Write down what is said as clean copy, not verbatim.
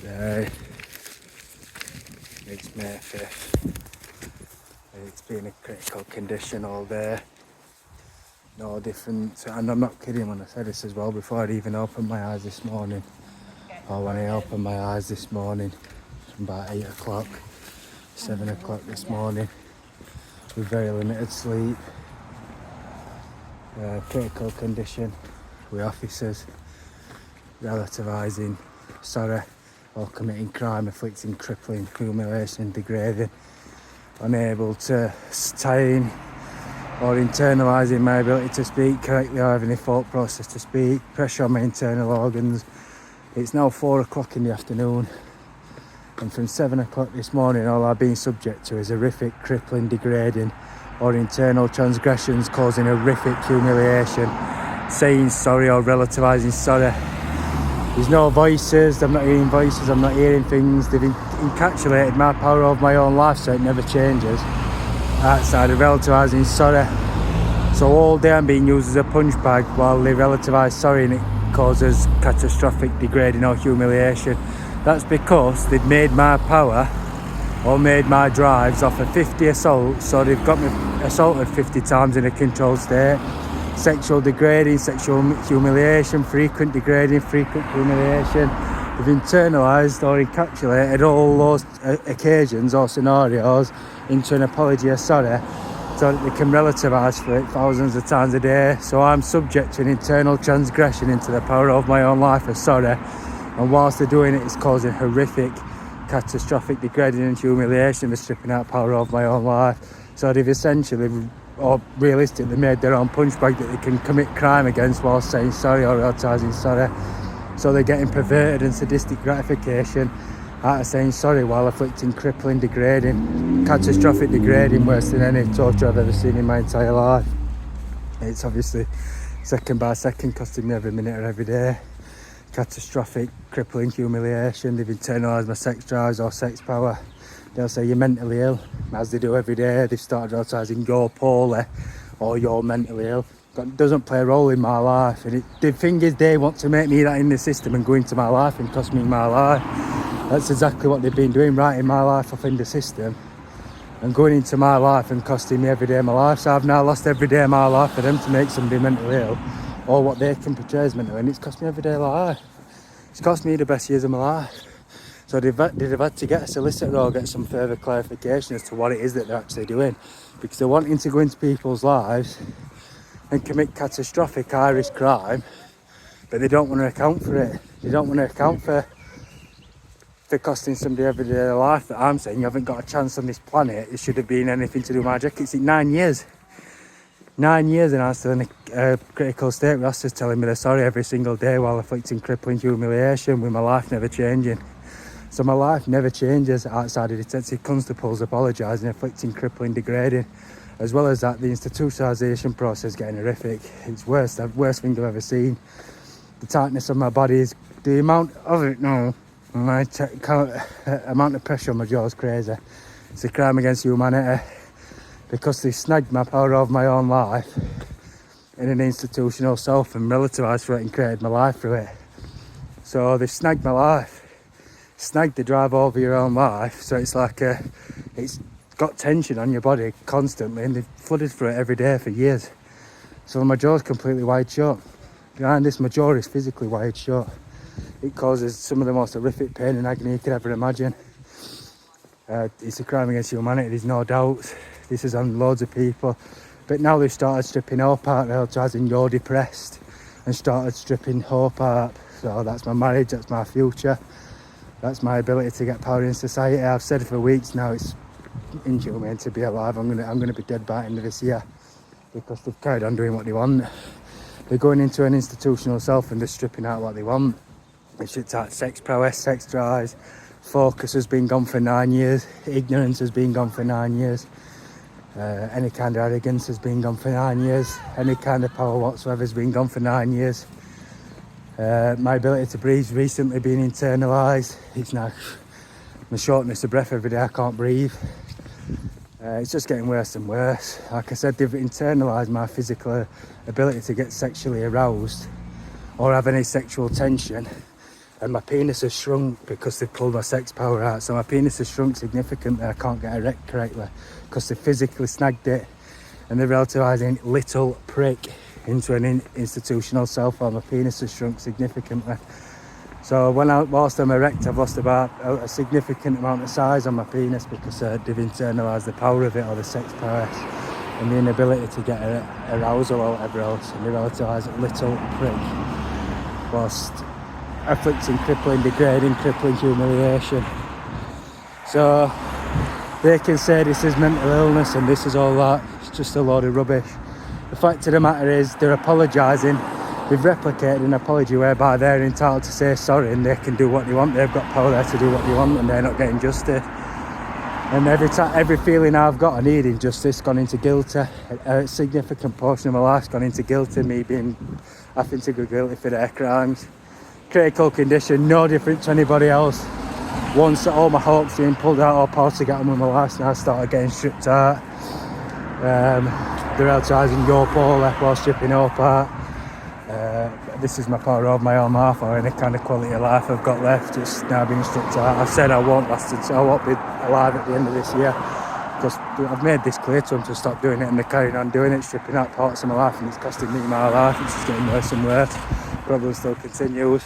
Today it's May 5th. It's been a critical condition all day. No different, and I'm not kidding when I say this as well, before I'd even opened my eyes this morning, or when I opened my eyes this morning, from about 8 o'clock, 7 o'clock this morning, with very limited sleep. Critical condition, with officers relativising sorrow or committing crime, inflicting crippling, humiliation, degrading, unable to sustain or internalising my ability to speak correctly or have any thought process to speak, pressure on my internal organs. It's now 4 o'clock in the afternoon, and from 7 o'clock this morning all I've been subject to is horrific, crippling, degrading or internal transgressions causing horrific humiliation, saying sorry or relativising sorry. There's no voices, I'm not hearing voices, I'm not hearing things. They've encapsulated my power over my own life so it never changes, outside of relativising sorry. So all day I'm being used as a punch bag while they relativise sorry and it causes catastrophic degrading or humiliation. That's because they've made my power or made my drives off of 50 assaults, so they've got me assaulted 50 times in a controlled state. Sexual degrading, sexual humiliation, frequent degrading, frequent humiliation. They've internalised or encapsulated all those occasions or scenarios into an apology or sorry, so that they can relativise for it thousands of times a day. So I'm subject to an internal transgression into the power of my own life as sorry, and whilst they're doing it, it's causing horrific, catastrophic degrading and humiliation. They're stripping out power of my own life. So they've essentially, or realistically, made their own punch bag that they can commit crime against while saying sorry or advertising sorry. So they're getting perverted and sadistic gratification out of saying sorry while inflicting crippling, degrading, catastrophic degrading, worse than any torture I've ever seen in my entire life. It's obviously second by second costing me every minute or every day. Catastrophic, crippling humiliation. They've internalised my sex drives or sex power. They'll say you're mentally ill, as they do every day. They've started advertising you're poorly or you're mentally ill. That doesn't play a role in my life. And the thing is, they want to make me that in the system and go into my life and cost me my life. That's exactly what they've been doing, writing my life off in the system and going into my life and costing me every day of my life. So I've now lost every day of my life for them to make somebody mentally ill, or what they can portray as mentally, and it's cost me every day of my life. It's cost me the best years of my life. So they've had to get a solicitor or get some further clarification as to what it is that they're actually doing, because they're wanting to go into people's lives and commit catastrophic high-risk crime, but they don't want to account for it. They don't want to account for costing somebody every day of their life. That I'm saying you haven't got a chance on this planet. It should have been anything to do with my jacket. It's 9 years. 9 years and I'm still in a critical state. Ross is telling me they're sorry every single day while inflicting crippling humiliation, with my life never changing. So my life never changes outside of detective constables apologising, inflicting crippling, degrading. As well as that, the institutionalisation process getting horrific. It's worse, the worst thing I've ever seen. The tightness of my body is, the amount of it now, my amount of pressure on my jaw is crazy. It's a crime against humanity, because they snagged my power of my own life in an institutional self and relativised for it and created my life through it. So they snagged my life, snagged the drive over your own life. So it's like it's got tension on your body constantly, and they've flooded through it every day for years. So my jaw's completely wide shut. Behind this, my jaw is physically wide shut. It causes some of the most horrific pain and agony you could ever imagine. It's a crime against humanity, there's no doubt. This is on loads of people. But now they've started stripping hope out, advertising you're depressed, and started stripping hope out. So that's my marriage, that's my future, that's my ability to get power in society. I've said for weeks now it's inhumane to be alive. I'm gonna be dead by the end of this year, because they've carried on doing what they want. They're going into an institutional self and they're stripping out what they want. It's like sex prowess, sex drives. Focus has been gone for 9 years. Ignorance has been gone for 9 years. Any kind of arrogance has been gone for 9 years. Any kind of power whatsoever has been gone for 9 years. My ability to breathe recently been internalised. It's now my shortness of breath every day. I can't breathe. It's just getting worse and worse. Like I said, they've internalised my physical ability to get sexually aroused or have any sexual tension and my penis has shrunk because they've pulled my sex power out. So my penis has shrunk significantly. I can't get erect correctly because they physically snagged it, and they're relativising little prick into an institutional cell phone. My penis has shrunk significantly. So whilst I'm erect, I've lost about a significant amount of size on my penis because they've internalised the power of it, or the sex power, and the inability to get arousal or whatever else, and they relativise little prick, whilst afflicting crippling, degrading, crippling humiliation. So they can say this is mental illness and this is all that. It's just a load of rubbish. The fact of the matter is they're apologising. They've replicated an apology whereby they're entitled to say sorry and they can do what they want. They've got power there to do what they want, and they're not getting justice. And every feeling I've got I need injustice gone into guilty. A significant portion of my life's gone into guilty, me having to go guilty for their crimes. Critical condition, no different to anybody else. Once all my hopes being pulled out, all power to get on with my life, now I started getting stripped out. They're advertising your pole left while stripping all apart. This is my power over my own half, or any kind of quality of life I've got left. It's now being stripped out. I've said I won't be alive at the end of this year, because I've made this clear to them to stop doing it, and they're carrying on doing it, stripping out parts of my life, and it's costing me my life. It's just getting worse and worse. Problem still continues.